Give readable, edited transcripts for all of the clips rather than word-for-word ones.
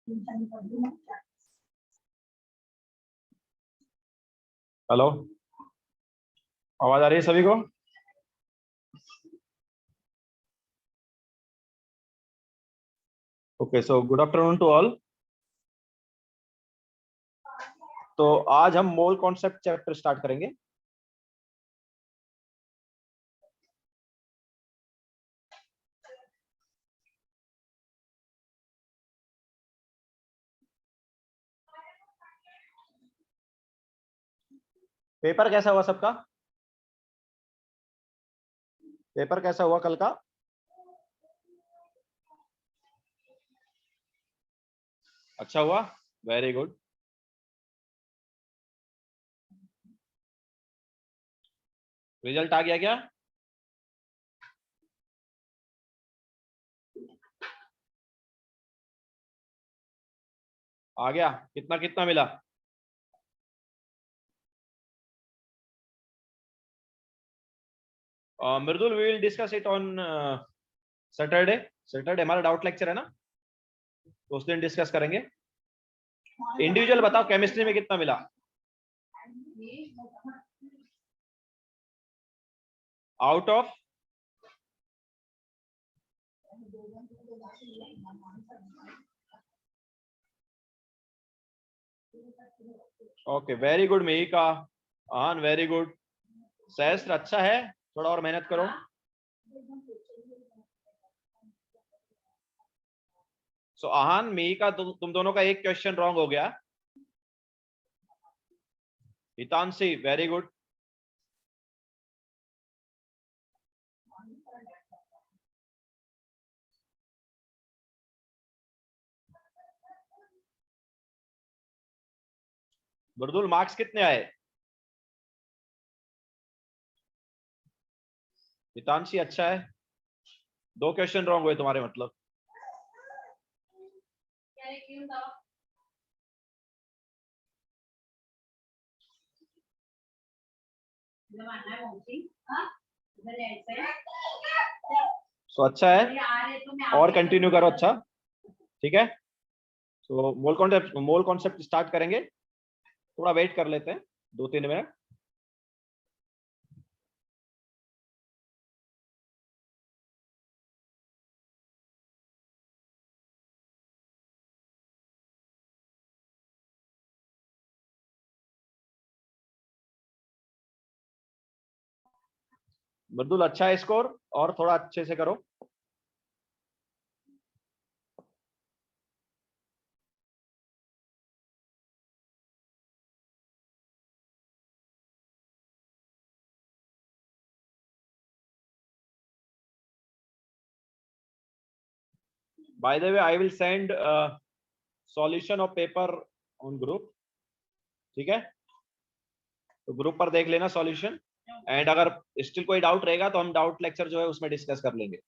Hello, आवाज आ रही है सभी को? Okay, so good afternoon to all. तो आज हम मोल कॉन्सेप्ट चैप्टर स्टार्ट करेंगे। पेपर कैसा हुआ सबका? पेपर कैसा हुआ कल का? अच्छा हुआ, वेरी गुड। रिजल्ट आ गया क्या? आ गया। कितना कितना मिला? Mridul, we will discuss it on Saturday. Saturday हमारा डाउट लेक्चर है ना, तो उस दिन डिस्कस करेंगे। इंडिविजुअल बताओ, केमिस्ट्री में कितना मिला? Out of? Okay, very good Mihika. आन, वेरी गुड। सहस्त्र, अच्छा है, थोड़ा और मेहनत करो। सो आहान, मिहिका, तुम दोनों का एक क्वेश्चन रॉन्ग हो गया। हितांशी, वेरी गुड। मृदुल, मार्क्स कितने आए? हितांशी, अच्छा है। दो क्वेश्चन रॉन्ग हुए तुम्हारे, मतलब। सो अच्छा है, और कंटिन्यू करो। अच्छा, ठीक है। तो मोल कॉन्सेप्ट स्टार्ट करेंगे। थोड़ा वेट कर लेते हैं, 2-3 मिनट। मृदुल, अच्छा है स्कोर, और थोड़ा अच्छे से करो। By the way, I will send solution of paper on group, ठीक है? तो ग्रुप पर देख लेना सॉल्यूशन, एंड अगर स्टिल कोई डाउट रहेगा तो हम डाउट लेक्चर जो है उसमें डिस्कस कर लेंगे।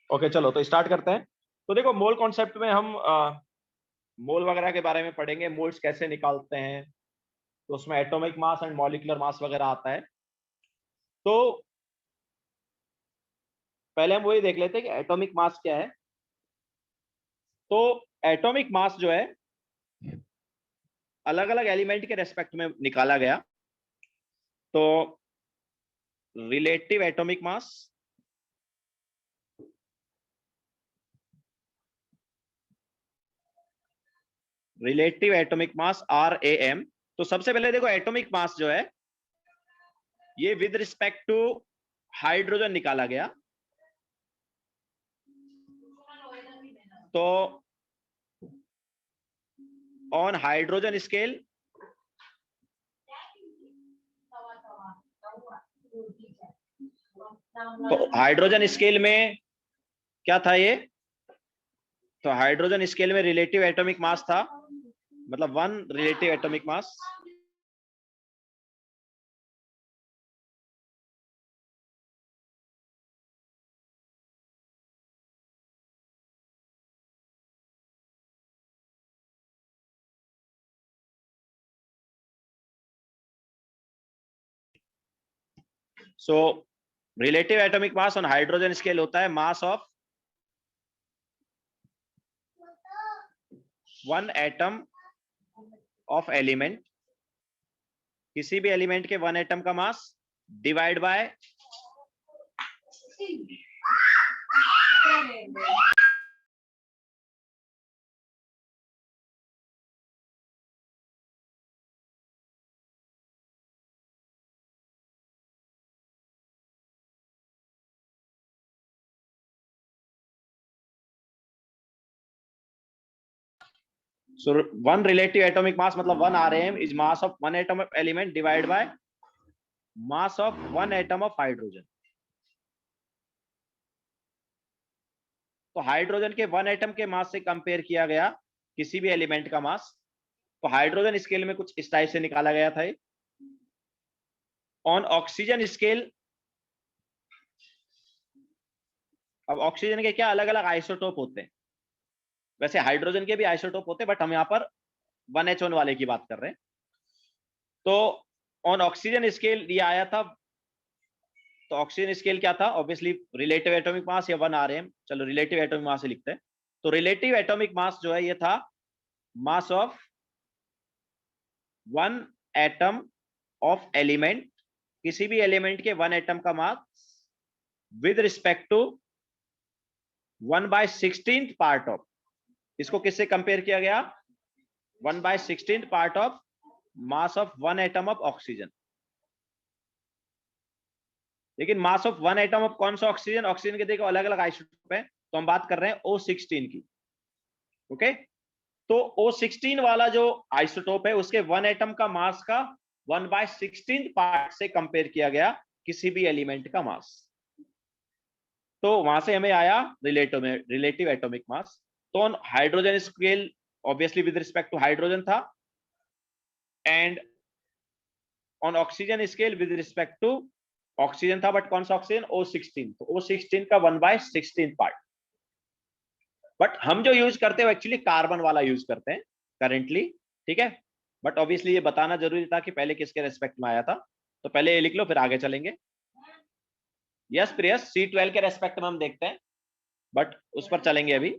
ओके, चलो तो स्टार्ट करते हैं। तो देखो, मोल कॉन्सेप्ट में हम मोल वगैरह के बारे में पढ़ेंगे, मोल्स कैसे निकालते हैं, तो उसमें atomic mass and molecular mass वगैरह आता है। तो पहले हम वही देख लेते हैं कि एटॉमिक मास क्या है। तो एटॉमिक मास जो है, अलग अलग एलिमेंट के रेस्पेक्ट में निकाला गया। तो रिलेटिव एटॉमिक मास, RAM। तो सबसे पहले देखो, एटॉमिक मास जो है ये विद रिस्पेक्ट टू हाइड्रोजन निकाला गया। तो ऑन हाइड्रोजन स्केल तो हाइड्रोजन स्केल में क्या था ये, तो हाइड्रोजन स्केल में रिलेटिव एटॉमिक मास था, मतलब 1 relative atomic mass. So relative atomic mass on hydrogen scale होता है मास ऑफ 1 एटम ऑफ एलिमेंट, किसी भी एलिमेंट के 1 एटम का मास divide bye so 1 relative atomic mass मतलब 1 rm is mass of 1 atom of element divided by mass of 1 atom of hydrogen। तो hydrogen के 1 atom के मास से कंपेयर किया गया किसी भी एलिमेंट का मास, तो हाइड्रोजन स्केल में कुछ इस टाइप से निकाला गया था। ऑन ऑक्सीजन स्केल, अब ऑक्सीजन के क्या अलग अलग आइसोटोप होते हैं, वैसे हाइड्रोजन के भी आइसोटोप होते हैं बट हम यहाँ पर 1H1 वाले की बात कर रहे हैं। तो ऑन ऑक्सीजन स्केल ये आया था, तो ऑक्सीजन स्केल क्या था, ऑब्वियसली रिलेटिव एटॉमिक मास या 1 rm, चलो रिलेटिव एटॉमिक मास से लिखते हैं। तो रिलेटिव एटॉमिक मास जो है ये था mass of 1 atom of element, किसी भी एलिमेंट के 1 एटम का mass with respect to 1/16 part of, इसको किससे कंपेयर किया गया, 1/16 part of mass of 1 atom of oxygen. लेकिन मास ऑफ 1 एटम ऑफ कौन सा ऑक्सीजन, ऑक्सीजन के देखो अलग अलग आइसोटोप है, तो हम बात कर रहे हैं O16 की। ओके, तो O16 वाला जो आइसोटोप है उसके 1 एटम का मास का 1/16 पार्ट से कंपेयर किया गया किसी भी एलिमेंट का मास, तो वहां से हमें आया रिलेटिव एटॉमिक मास। तो on hydrogen scale obviously with respect to hydrogen था, and on oxygen scale with respect to oxygen था, बट कौन सा ऑक्सीजन, O16, तो O16 का 1/16 पार्ट। बट हम जो यूज करते हैं एक्चुअली कार्बन वाला यूज करते हैं करेंटली, ठीक है। बट ऑब्वियसली ये बताना जरूरी था कि पहले किसके रेस्पेक्ट में आया था, तो पहले ये लिख लो फिर आगे चलेंगे। यस प्रियस, C12 के रेस्पेक्ट में हम देखते हैं, बट उस पर चलेंगे अभी।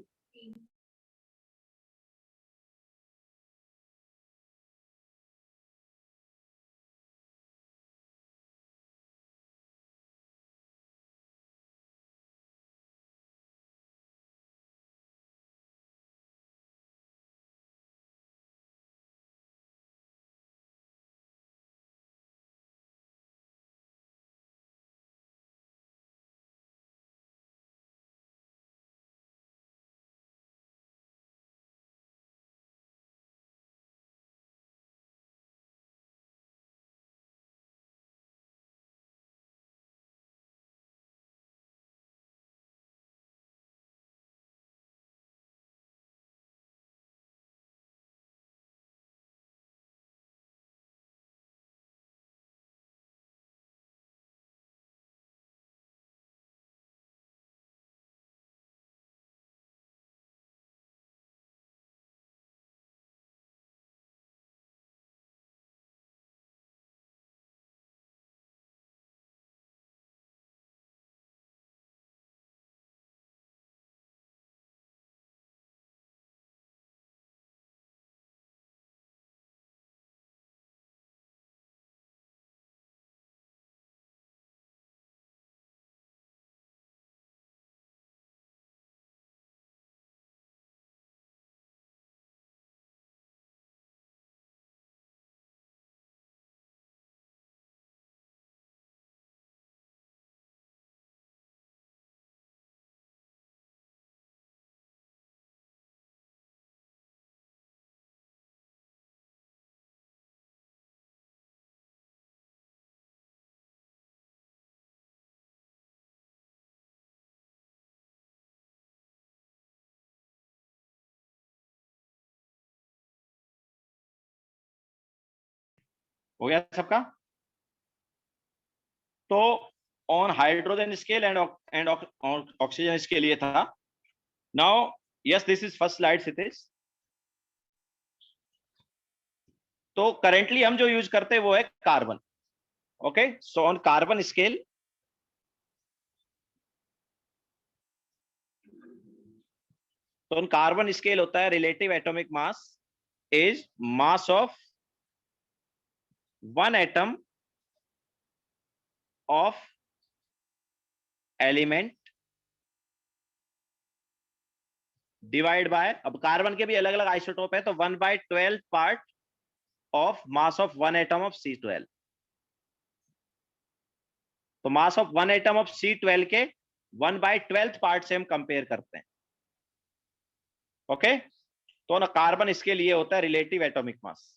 हो गया सबका? तो on hydrogen scale and oxygen scale ये था. Now yes, this is first slide Kshitij. तो करेंटली हम जो यूज करते हैं वो है carbon. Okay, so on carbon scale, तो ऑन कार्बन स्केल होता है relative atomic mass is mass of one atom of element divide by, अब कार्बन के भी अलग अलग आइसोटोप है, तो 1/12 part of mass of one atom of C12. तो मास of one atom of C12 के 1/12 पार्ट से हम कंपेयर करते हैं. ओके, तो ना कार्बन इसके लिए होता है रिलेटिव एटॉमिक मास.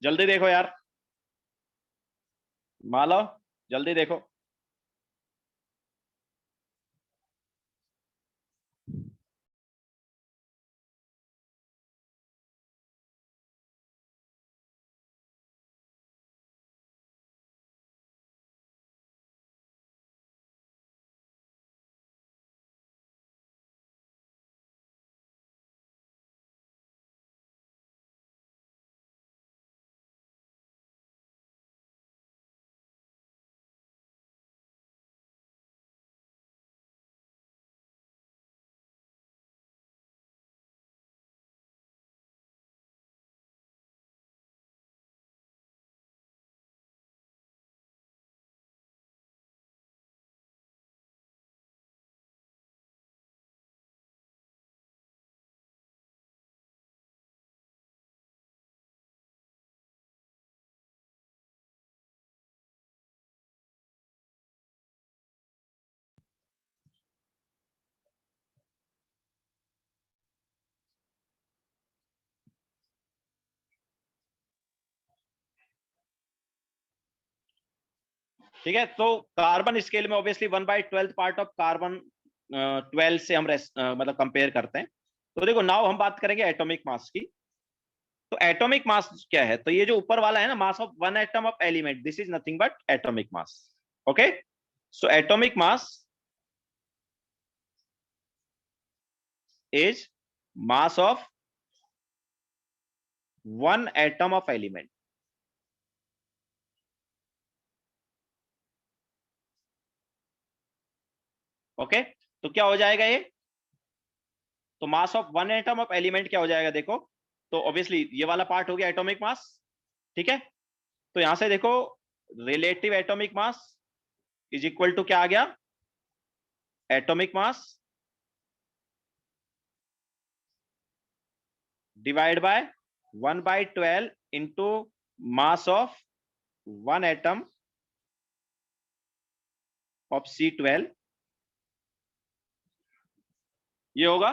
जल्दी देखो यार, मालो, जल्दी देखो. ठीक है, तो कार्बन स्केल में ऑब्वियसली 1/12 पार्ट ऑफ कार्बन 12 से हम मतलब कंपेयर करते हैं. तो देखो, नाउ हम बात करेंगे एटॉमिक मास की. तो एटॉमिक मास क्या है? तो ये जो ऊपर वाला है ना, मास of one atom of element, this is nothing but atomic mass. Okay, so atomic mass is mass of one atom of element. Okay, तो क्या हो जाएगा ये? तो मास of one atom of element क्या हो जाएगा देखो. तो ऑब्वियसली ये वाला पार्ट हो गया एटॉमिक मास. ठीक है, तो यहां से देखो, relative atomic mass is equal to क्या आ गया? Atomic mass divide by 1/12 into mass of one atom of C12. ये होगा.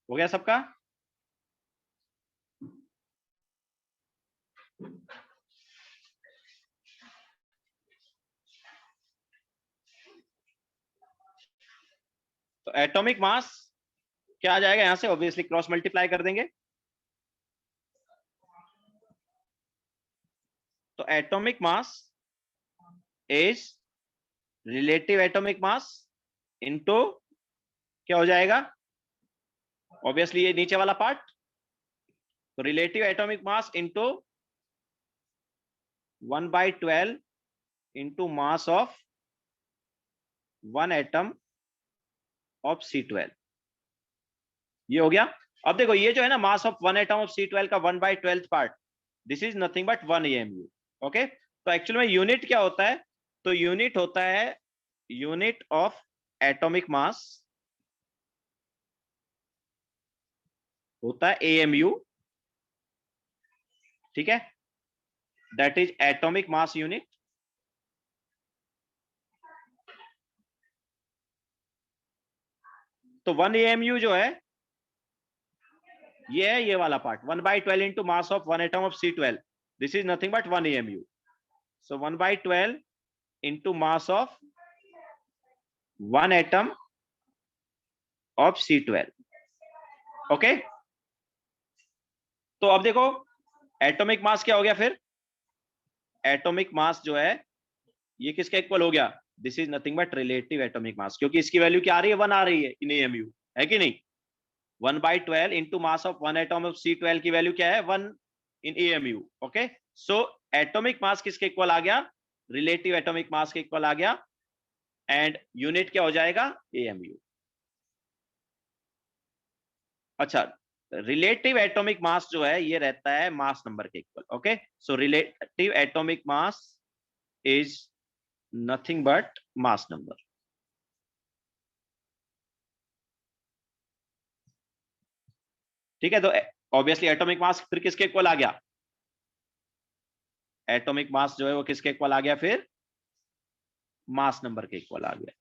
हो गया सबका? तो एटॉमिक मास क्या आ जाएगा यहां से, ऑब्वियसली क्रॉस मल्टीप्लाई कर देंगे। तो atomic mass is relative atomic mass into क्या हो जाएगा, ऑब्वियसली ये नीचे वाला पार्ट, तो relative atomic mass into 1/12 into mass of 1 atom of C12। ये हो गया। अब देखो ये जो है ना मास ऑफ 1 एटम ऑफ C12 का 1/12 part, this is nothing but 1 AMU। Okay, तो एक्चुअल में यूनिट क्या होता है, तो यूनिट होता है यूनिट ऑफ एटॉमिक मास होता है AMU, ठीक है, that is atomic mass unit. तो 1 AMU जो है ये है ये वाला part, 1/12 into mass of 1 atom of C12, this is nothing but 1 AMU। So 1/12 into mass of 1 atom of C12। Okay, तो अब देखो एटॉमिक मास क्या हो गया फिर, एटॉमिक मास जो है ये किसके इक्वल हो गया, this is nothing but relative atomic मास, क्योंकि इसकी वैल्यू क्या आ रही है, 1 आ रही है इन AMU, है कि नहीं। 1/12 into mass of 1 atom of C12 की वैल्यू क्या है, 1 इन AMU। Okay, so atomic mass किसके इक्वल आ गया, रिलेटिव एटॉमिक मास के इक्वल आ गया, एंड यूनिट क्या हो जाएगा, AMU। अच्छा, रिलेटिव एटॉमिक मास जो है ये रहता है मास नंबर के equal. Okay, so relative atomic mass is nothing but mass number. ठीक है, तो ऑब्वियसली एटॉमिक मास फिर किसके इक्वल आ गया, एटॉमिक मास जो है वो किसके इक्वल आ गया, फिर मास नंबर के इक्वल आ गया।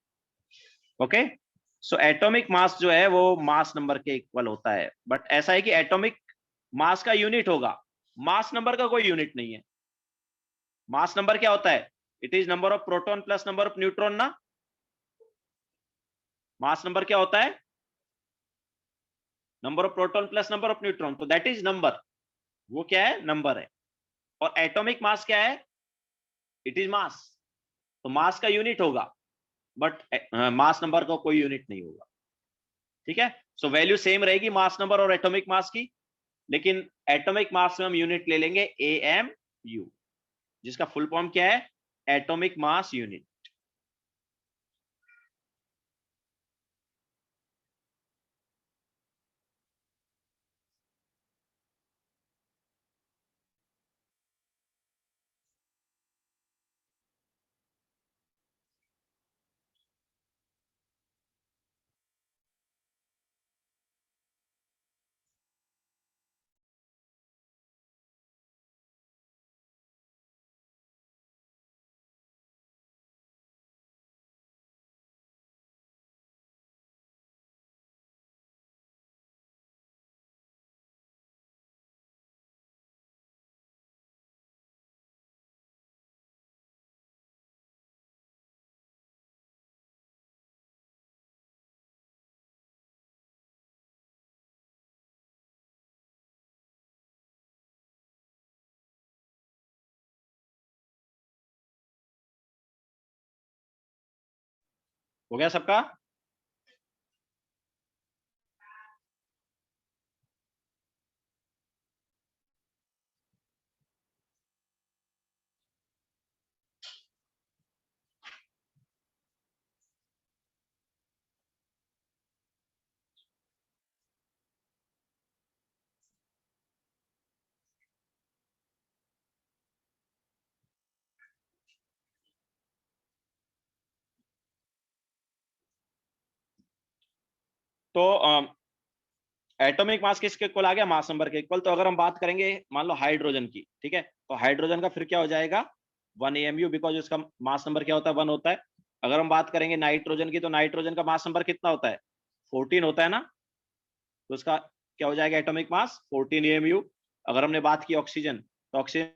ओके, सो एटॉमिक मास जो है वो मास नंबर के इक्वल होता है, बट ऐसा है कि एटॉमिक मास का यूनिट होगा, मास नंबर का कोई यूनिट नहीं है। मास नंबर क्या होता है, it is number of proton plus number of neutron ना। मास नंबर क्या होता है, number of proton plus number of neutron, तो दैट इज नंबर, वो क्या है, नंबर है। और एटॉमिक मास क्या है, इट इज मास, तो मास का यूनिट होगा, बट मास नंबर का कोई यूनिट नहीं होगा। ठीक है, सो वैल्यू सेम रहेगी मास नंबर और एटॉमिक मास की, लेकिन एटॉमिक मास में हम यूनिट ले लेंगे AMU, जिसका फुल फॉर्म क्या है, एटॉमिक मास यूनिट। हो गया सबका? तो एटॉमिक मास किसके इक्वल आ गया, मास नंबर के इक्वल। तो अगर हम बात करेंगे मान लो हाइड्रोजन की, ठीक है, तो हाइड्रोजन का फिर क्या हो जाएगा, 1 AMU, बिकॉज उसका मास नंबर क्या होता है, 1 होता है। अगर हम बात करेंगे नाइट्रोजन की, तो नाइट्रोजन का मास नंबर कितना होता है, 14 होता है ना। तो उसका क्या हो जाएगा एटॉमिक मास 14 AMU। अगर हमने बात की ऑक्सीजन, तो ऑक्सीजन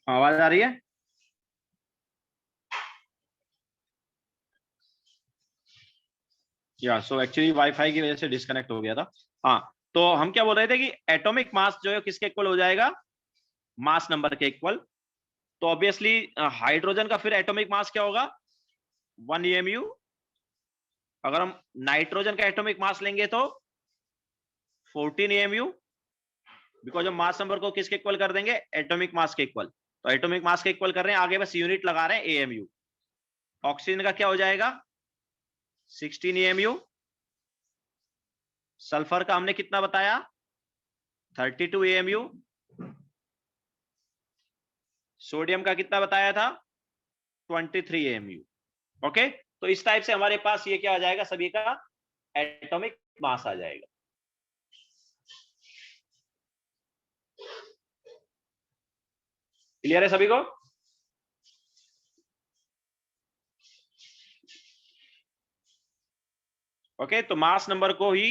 आवाज आ रही है? या सो एक्चुअली वाईफाई की वजह से डिस्कनेक्ट हो गया था। हाँ, तो हम क्या बोल रहे थे कि एटॉमिक मास जो है किसके इक्वल हो जाएगा, मास नंबर के इक्वल। तो ऑब्वियसली हाइड्रोजन का फिर एटॉमिक मास क्या होगा 1 AMU। अगर हम नाइट्रोजन का एटॉमिक मास लेंगे तो 14 AMU, बिकॉज हम मास नंबर को किसके इक्वल कर देंगे, एटॉमिक मास के इक्वल। तो एटॉमिक मास के इक्वल कर रहे हैं, आगे बस यूनिट लगा रहे हैं AMU। ऑक्सीजन का क्या हो जाएगा 16 AMU। सल्फर का हमने कितना बताया 32 AMU। सोडियम का कितना बताया था 23 AMU। ओके, तो इस टाइप से हमारे पास ये क्या आ जाएगा, सभी का एटॉमिक मास आ जाएगा। क्लियर है सभी को? ओके, तो मास नंबर को ही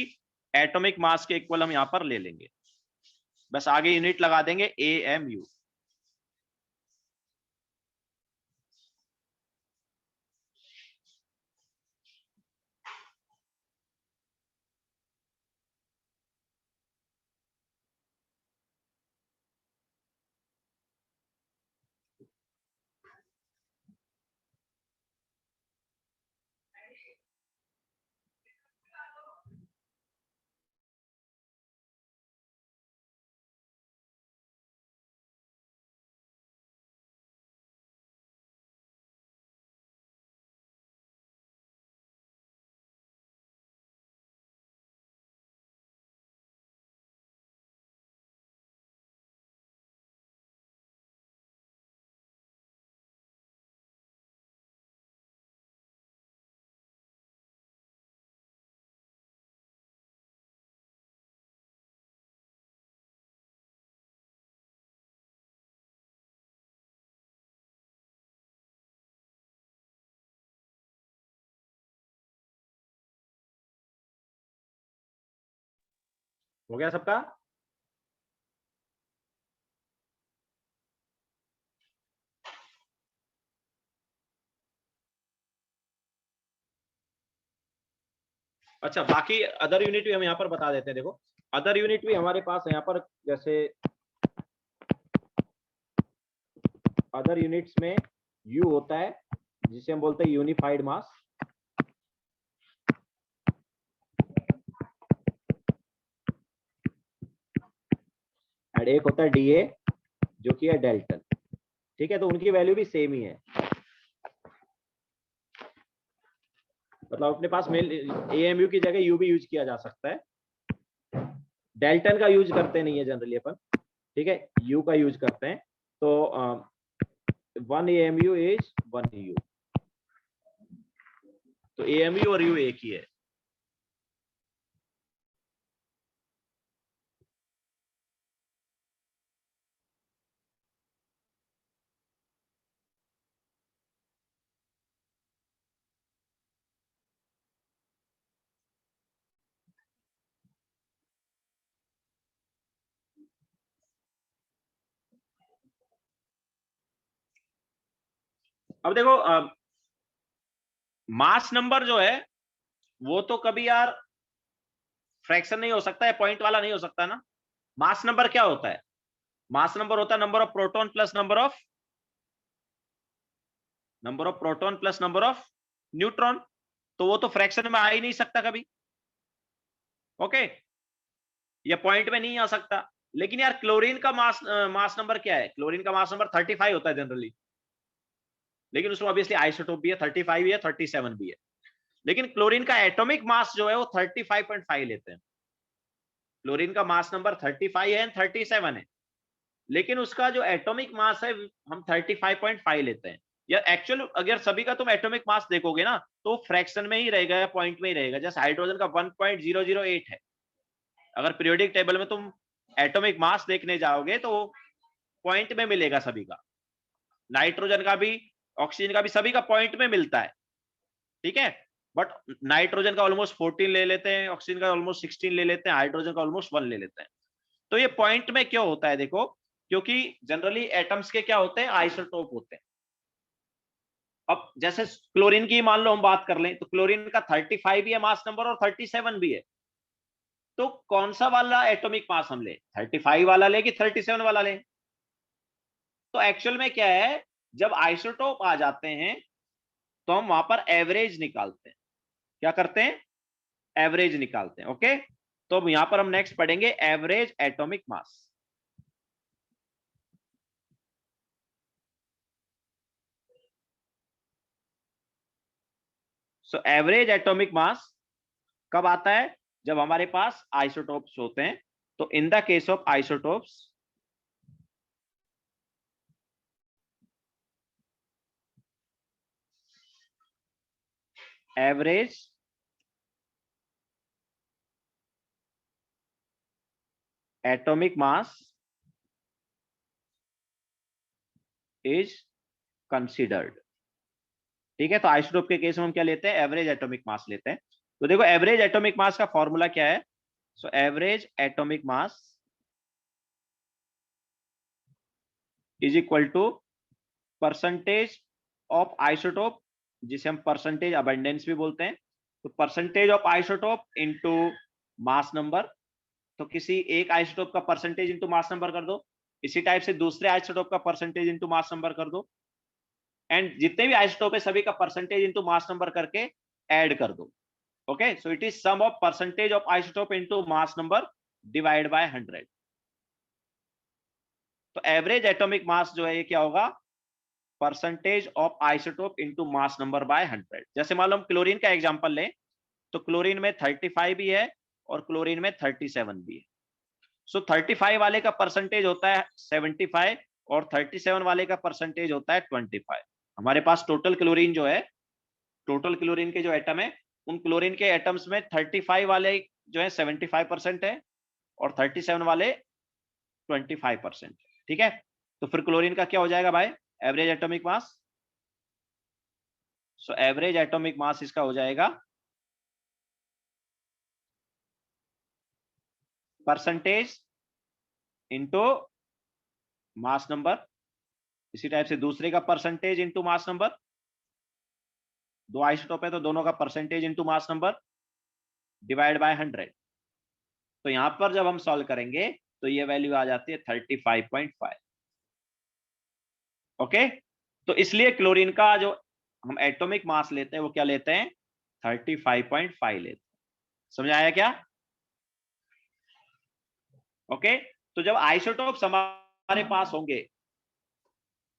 एटॉमिक मास के इक्वल हम यहां पर ले लेंगे, बस आगे यूनिट लगा देंगे AMU। हो गया सबका? अच्छा, बाकी अदर यूनिट भी हम यहाँ पर बता देते हैं। देखो अदर यूनिट भी हमारे पास है यहाँ पर, जैसे अदर यूनिट्स में U होता है जिसे हम बोलते हैं यूनिफाइड मास, एंड एक होता है DA जो कि है डेल्टन। ठीक है, तो उनकी वैल्यू भी सेम ही है, मतलब अपने पास मेल AMU की जगह U भी यूज किया जा सकता है। डेल्टन का यूज करते नहीं है जनरली अपन, ठीक है, U का यूज करते हैं। तो 1 AMU इज 1 U, तो AMU और U एक ही है। अब देखो मास नंबर जो है वो तो कभी यार फ्रैक्शन नहीं हो सकता है, पॉइंट वाला नहीं हो सकता ना। मास नंबर क्या होता है? मास नंबर होता है number of proton plus number of proton plus number of neutron, तो वो तो फ्रैक्शन में आ ही नहीं सकता कभी। ओके, ये पॉइंट में नहीं आ सकता। लेकिन यार क्लोरीन का मास नंबर क्या है? क्लोरीन का मास नंबर 35 होता है जनरली, लेकिन उसमें ऑब्वियसली आइसोटोप भी है, 35 भी है, 37 भी है। लेकिन क्लोरीन का एटॉमिक मास जो है वो 35.5 लेते हैं। क्लोरीन का मास नंबर 35 है, 37 है, लेकिन उसका जो एटॉमिक मास है हम 35.5 लेते हैं। या एक्चुअल अगर सभी का तुम एटॉमिक मास देखोगे ना तो फ्रैक्शन में ही रहेगा या पॉइंट में ही रहेगा। जैसे हाइड्रोजन का 1.008 है, अगर पीरियोडिक टेबल में तुम एटॉमिक मास देखने जाओगे तो पॉइंट में मिलेगा सभी का। नाइट्रोजन का भी, ऑक्सीजन का भी, सभी का पॉइंट में मिलता है, ठीक है। बट नाइट्रोजन का ऑलमोस्ट 14 ले लेते हैं, ऑक्सीजन का ऑलमोस्ट 16 ले लेते हैं, हाइड्रोजन का ऑलमोस्ट 1 ले लेते हैं। तो ये पॉइंट में क्यों होता है? देखो, क्योंकि जनरली एटम्स के क्या होते हैं? आइसोटोप होते हैं। अब जैसे क्लोरीन की मान लो हम बात कर लें, तो क्लोरीन का 35 भी है मास नंबर और 37 भी है। तो कौन सा वाला एटॉमिक मास हम ले? 35 वाला ले कि 37 वाला ले? तो एक्चुअल में क्या है, जब आइसोटोप आ जाते हैं तो हम वहां पर एवरेज निकालते हैं। क्या करते हैं? एवरेज निकालते हैं। ओके, तो अब यहां पर हम नेक्स्ट पढ़ेंगे एवरेज एटॉमिक मास। सो एवरेज एटॉमिक मास कब आता है? जब हमारे पास आइसोटोप्स होते हैं। तो in the case of isotopes, average atomic mass is considered. ठीक है, तो आइसोटोप के केस में हम क्या लेते हैं? एवरेज एटॉमिक मास लेते हैं। तो देखो एवरेज एटॉमिक मास का फॉर्मूला क्या है? So average atomic mass is equal to percentage of isotope, जिसे हम परसेंटेज अबंडेंस भी बोलते हैं। तो percentage of isotope into mass number. तो किसी एक आइसोटोप का परसेंटेज इनटू मास नंबर कर दो, इसी टाइप से दूसरे आइसोटोप का परसेंटेज इनटू मास नंबर कर दो, एंड जितने भी आइसोटोप है सभी का परसेंटेज इनटू मास नंबर करके ऐड कर दो। Okay, so it is sum of percentage of isotope into mass number divide by 100। तो एवरेज एटॉमिक मास जो है ये क्या होगा? Percentage of isotope into mass number by 100। जैसे मान लो हम क्लोरीन का एग्जांपल लें, तो क्लोरीन में 35 भी है और क्लोरीन में 37 भी है। सो 35 वाले का परसेंटेज होता है 75 और 37 वाले का परसेंटेज होता है 25। हमारे पास टोटल क्लोरीन जो है, टोटल क्लोरीन के जो एटम है, उन क्लोरीन के एटम्स में 35 वाले जो है 75% है और 37 वाले 25%। ठीक है, तो फिर क्लोरीन का क्या हो जाएगा भाई? एवरेज एटॉमिक मास। सो एवरेज एटॉमिक मास इसका हो जाएगा परसेंटेज इनटू मास नंबर, इसी टाइप से दूसरे का परसेंटेज इनटू मास नंबर। दो आइसोटोप है तो दोनों का percentage into mass number divide by 100। तो यहां पर जब हम सॉल्व करेंगे तो ये वैल्यू आ जाती है 35.5। ओके, तो इसलिए क्लोरीन का जो हम एटॉमिक मास लेते हैं वो क्या लेते हैं? 35.5 लेते हैं। समझ आया क्या? ओके, तो जब आइसोटोप्स हमारे पास होंगे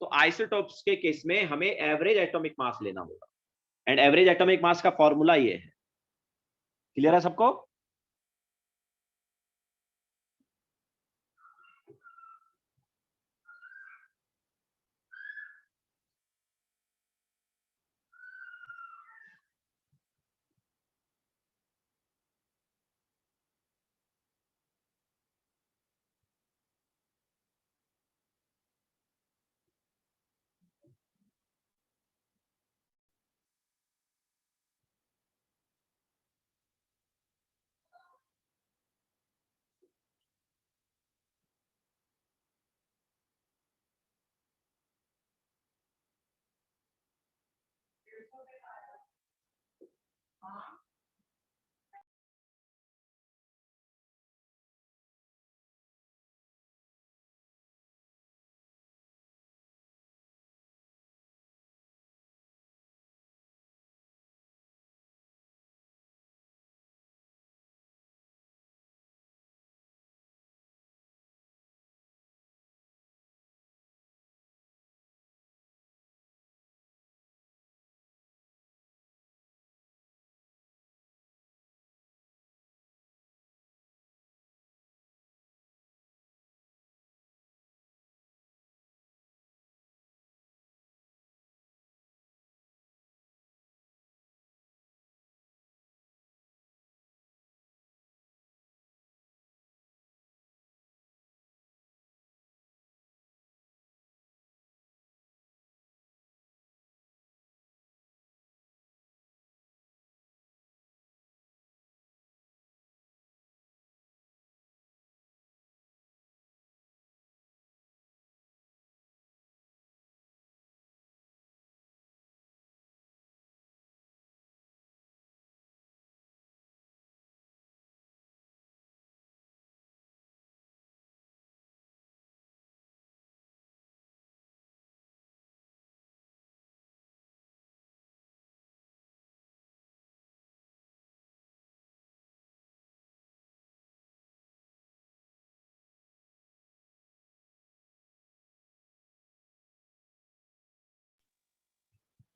तो आइसोटोप्स के केस में हमें एवरेज एटॉमिक मास लेना होगा, एंड एवरेज एटॉमिक मास का फॉर्मूला ये है। क्लियर है सबको?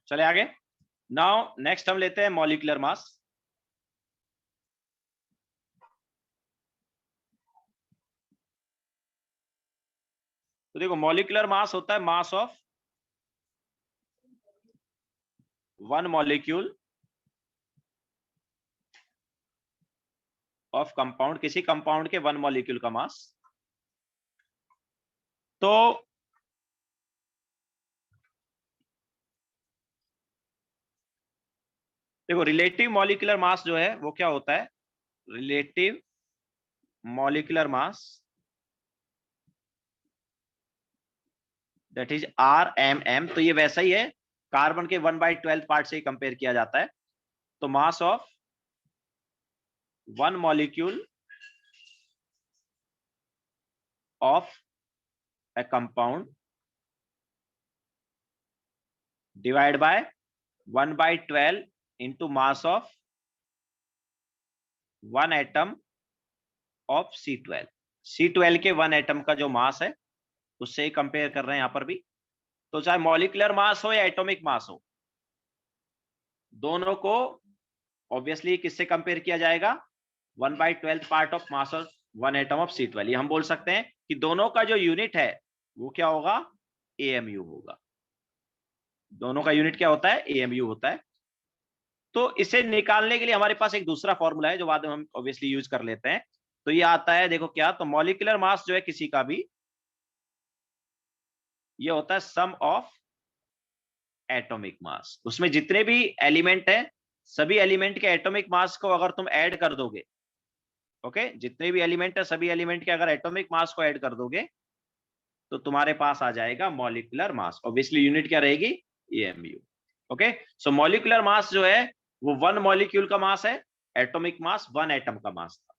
चले आगे। नाउ नेक्स्ट हम लेते हैं मॉलिक्यूलर मास। तो देखो मॉलिक्यूलर मास होता है मास of one molecule of compound, किसी कंपाउंड के वन मॉलिक्यूल का मास। तो देखो रिलेटिव मॉलिक्यूलर मास जो है वो क्या होता है, relative molecular mass that is RMM। तो ये वैसा ही है, कार्बन के 1/12 पार्ट से ही कंपेयर किया जाता है। तो मास of one molecule of a compound divided by 1/12 into mass of one atom of C12। C12 के वन एटम का जो मास है उससे ही कंपेयर कर रहे हैं यहां पर भी। तो चाहे मॉलिक्यूलर मास हो या एटॉमिक मास हो, दोनों को ऑब्वियसली किससे कंपेयर किया जाएगा, 1/12 part of mass of one atom of C12। ये हम बोल सकते हैं कि दोनों का जो यूनिट है वो क्या होगा, AMU होगा। दोनों का यूनिट क्या होता है, AMU होता है। तो इसे निकालने के लिए हमारे पास एक दूसरा फॉर्मूला है जो बाद में हम ऑब्वियसली यूज कर लेते हैं। तो ये आता है, देखो क्या, तो मॉलिक्यूलर मास जो है किसी का भी, ये होता है सम ऑफ एटॉमिक मास। उसमें जितने भी एलिमेंट है, सभी एलिमेंट के एटॉमिक मास को अगर तुम ऐड कर दोगे, ओके, जितने भी एलिमेंट है सभी एलिमेंट के अगर एटॉमिक मास को ऐड कर दोगे तो तुम्हारे पास आ जाएगा मॉलिक्यूलर मास। ऑब्वियसली यूनिट क्या रहेगी, AMU। ओके, सो मॉलिक्यूलर मास जो है वो वन मॉलिक्यूल का मास है, एटॉमिक मास वन एटम का मास था।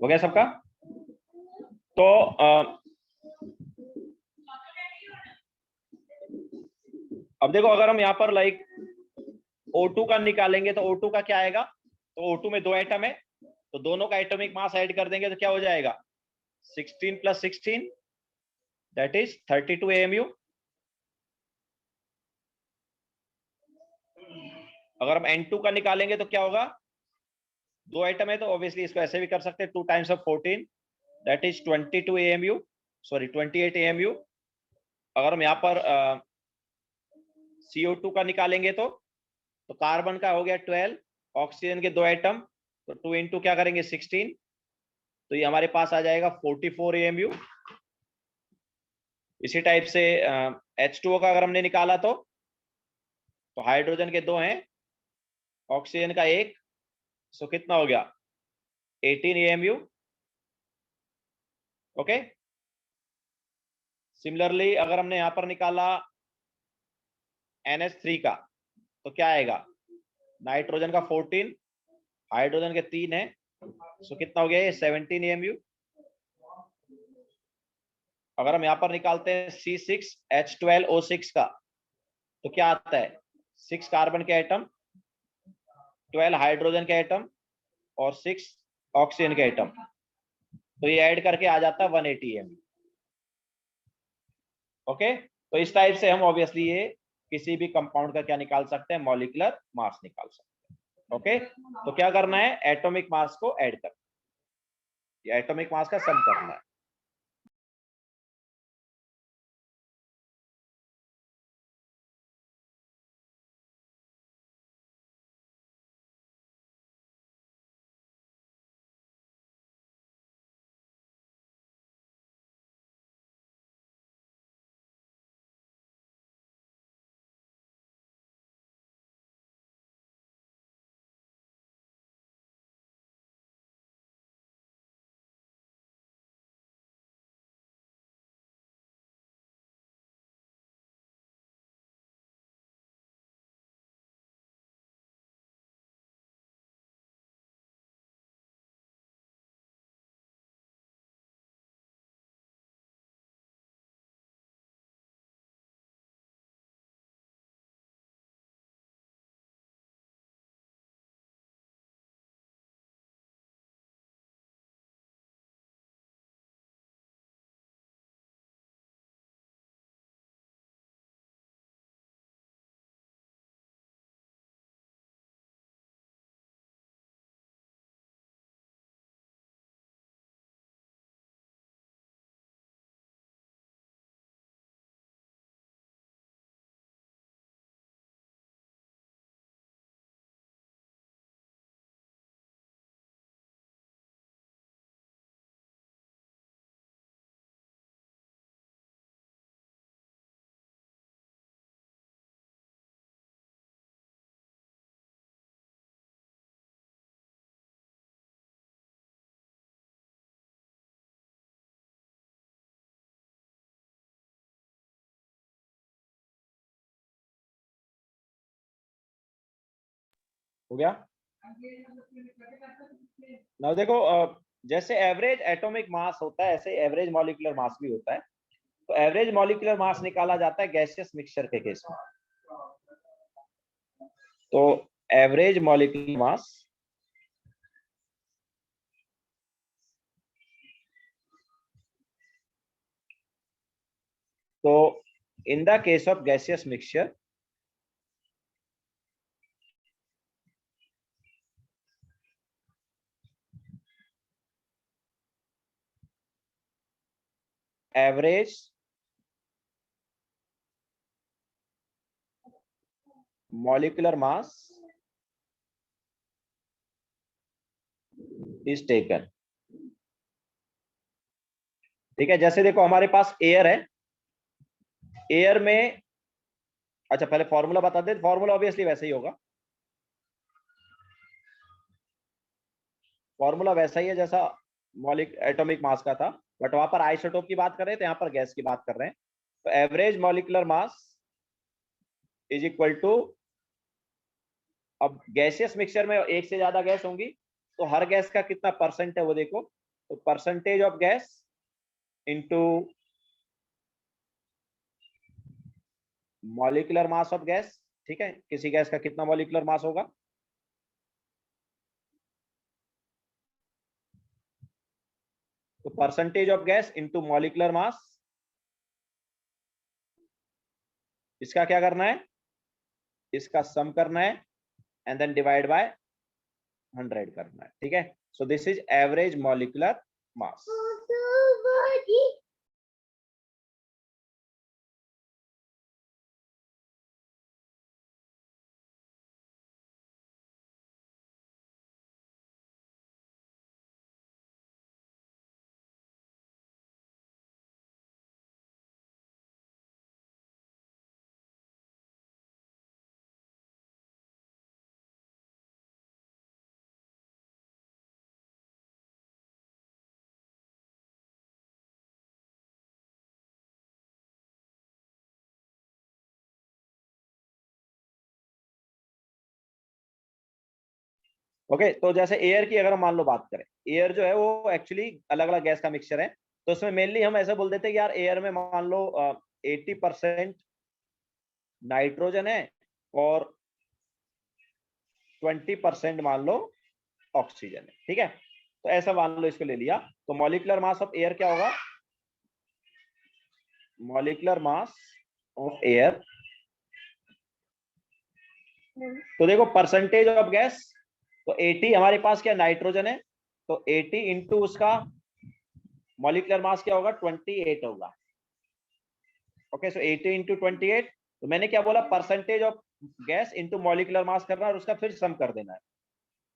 हो गया सबका? तो अब देखो, अगर हम यहाँ पर लाइक O2 का निकालेंगे तो O2 का क्या आएगा, तो O2 में दो एटम है, तो दोनों का एटॉमिक मास ऐड कर देंगे तो क्या हो जाएगा, 16 + 16 दैट इज 32 AMU। अगर हम N2 का निकालेंगे तो क्या होगा, 2 आइटम है तो ऑब्वियसली इसको ऐसे भी कर सकते हैं, 2 × 14 that is 22 AMU, sorry 28 AMU। अगर हम यहाँ पर CO2 का निकालेंगे तो कार्बन का हो गया 12, ऑक्सीजन के 2 आइटम, तो 2 × क्या करेंगे 16, तो ये हमारे पास आ जाएगा 44 AMU। इसी टाइप से H2O का अगर हमने निकाला तो हाइड्रोजन के 2 हैं, ऑक्सीजन का 1, सो कितना हो गया 18 AMU। ओके, सिमिलरली अगर हमने यहां पर निकाला NH3 का तो क्या आएगा, नाइट्रोजन का 14, हाइड्रोजन के 3 है, सो कितना हो गया ये 17 AMU। अगर हम यहाँ पर निकालते हैं C6H12O6 का तो क्या आता है, 6 कार्बन के आइटम, 12 हाइड्रोजन के आइटम और 6 ऑक्सीजन के आइटम, तो ये ऐड करके आ जाता है 180 AMU। ओके, तो इस टाइप से हम ऑब्वियसली ये किसी भी कंपाउंड का क्या निकाल सकते हैं, मॉलिक्यूलर मास निकाल सकते हैं। ओके, तो क्या करना है, एटॉमिक मास को ऐड करना है, ये एटॉमिक मास का सम करना है। हो गया ना, देखो जैसे एवरेज एटॉमिक मास होता है ऐसे एवरेज मॉलिक्यूलर मास भी होता है। तो एवरेज मॉलिक्यूलर मास निकाला जाता है गैसियस मिक्सचर के केस में। तो एवरेज मॉलिक्यूलर मास तो in the case of gaseous mixture average molecular mass is taken. ठीक है, जैसे देखो हमारे पास एयर है, एयर में, अच्छा पहले फॉर्मूला बता दे, फॉर्मूला ऑब्वियसली वैसे ही होगा, फॉर्मूला वैसा ही है जैसा एटॉमिक मास का था, बट वहां पर आइसोटोप की बात कर रहे थे, यहाँ पर गैस की बात कर रहे हैं। तो average molecular mass is equal to, अब गैसियस मिक्सचर में एक से ज्यादा गैस होंगी तो हर गैस का कितना परसेंट है वो देखो, तो percentage of gas into molecular mass of gas. ठीक है, किसी गैस का कितना मॉलिक्यूलर मास होगा, percentage of gas into molecular mass, इसका क्या करना है, इसका सम करना है एंड देन डिवाइड बाय 100 करना है, ठीक है। So this is average molecular mass. Okay तो जैसे एयर की अगर मान लो बात करें, एयर जो है वो एक्चुअली अलग अलग गैस का मिक्सचर है। तो उसमें मेनली हम ऐसे बोल देते हैं कि यार एयर में मान लो 80% नाइट्रोजन है और 20% मान लो ऑक्सीजन है, ठीक है। तो ऐसा मान लो इसको ले लिया, तो मॉलिक्यूलर मास ऑफ एयर क्या होगा, मॉलिक्यूलर मास ऑफ एयर, तो देखो परसेंटेज ऑफ गैस, तो 80 हमारे पास क्या नाइट्रोजन है, तो 80 इंटू उसका मॉलिक्यूलर मास क्या होगा, 28 होगा। ओके सो 80 इंटू 28, तो मैंने क्या बोला, percentage of gas into molecular मास करना और उसका फिर सम कर देना है।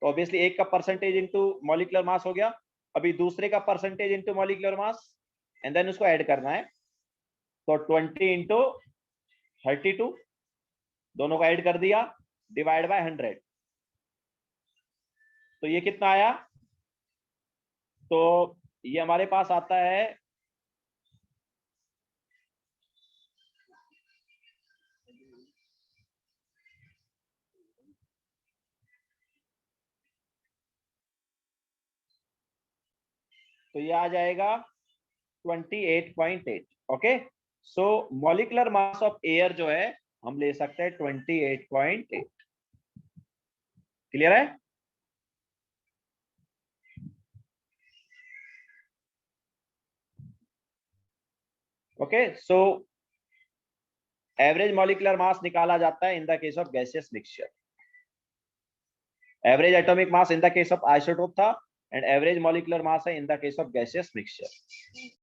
तो ऑब्वियसली एक का परसेंटेज इंटू मॉलिक्यूलर मास हो गया, अभी दूसरे का percentage into molecular mass and then उसको ऐड करना है। तो 20 इंटू 32 दोनों का ऐड कर दिया, डिवाइड बाय 100, तो ये कितना आया, तो ये हमारे पास आता है तो ये आ जाएगा 28.8। Okay so molecular mass of air जो है हम ले सकते हैं 28.8। क्लियर है। ओके सो एवरेज मॉलिक्यूलर मास निकाला जाता है in the case of gaseous mixture. Average atomic mass in the case of isotope था एंड एवरेज मॉलिक्यूलर मास है in the case of gaseous mixture.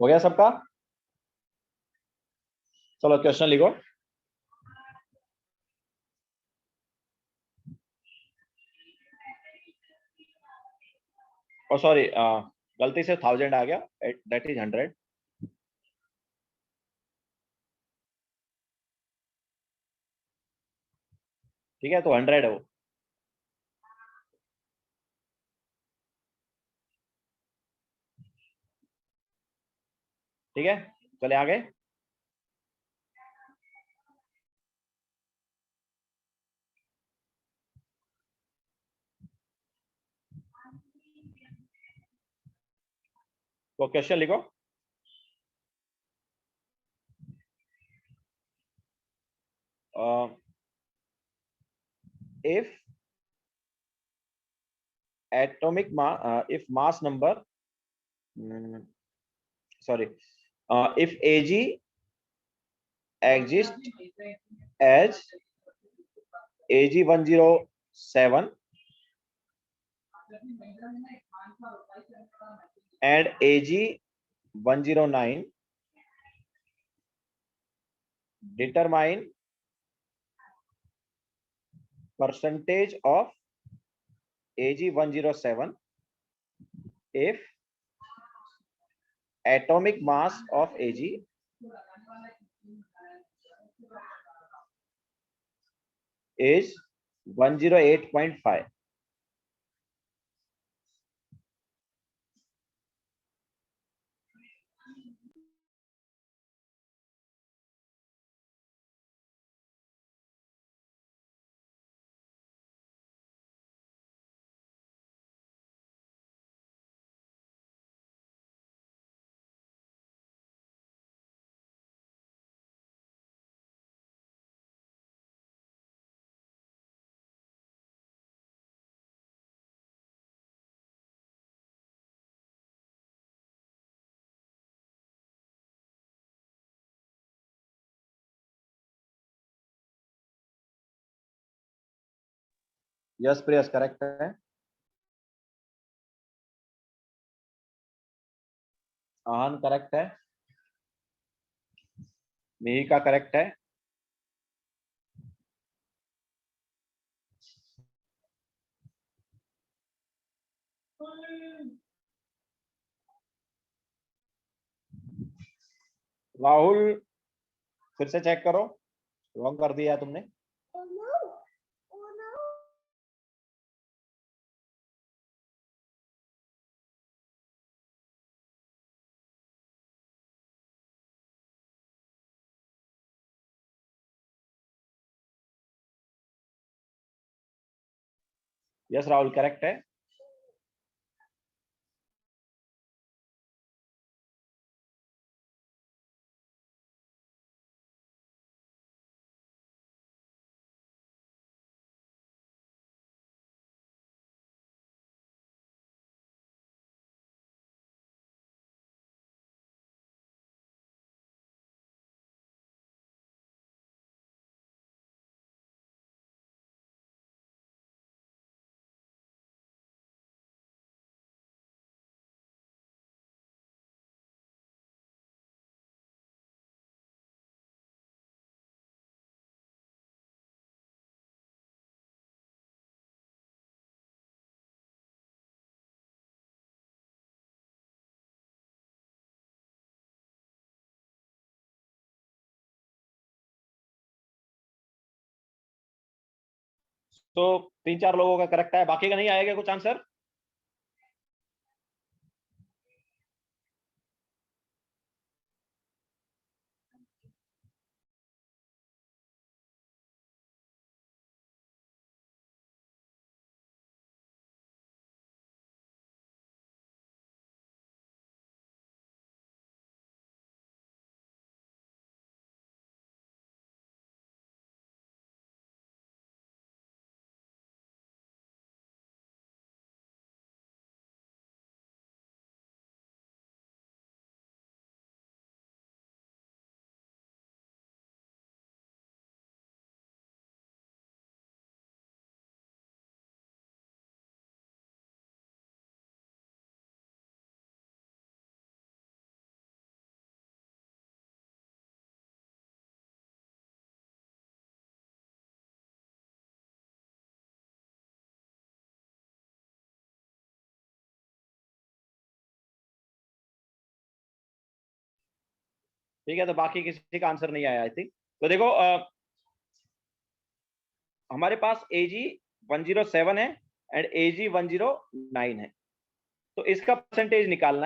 हो गया सबका, चलो क्वेश्चन लिखो। ओ सॉरी गलती से 1000 आ गया, दैट इज 100। ठीक है तो 100 है वो। ठीक है चले आगे। तो क्वेश्चन लिखो। if atomic if mass number sorry if Ag exists as Ag107 and Ag109, determine percentage of Ag107 if atomic mass of Ag is 108.5. Yes Priyas correct है। आहन करेक्ट है। मिहिका करेक्ट है। राहुल फिर से चेक करो, रॉन्ग कर दिया तुमने। यस राहुल करेक्ट है। तो 3-4 लोगों का करेक्ट है, बाकी का नहीं आएगा कुछ आंसर। ठीक है, तो बाकी किसी का आंसर नहीं आया आई थिंक। तो देखो हमारे पास Ag107 है एंड Ag109 है, तो इसका परसेंटेज निकालना है।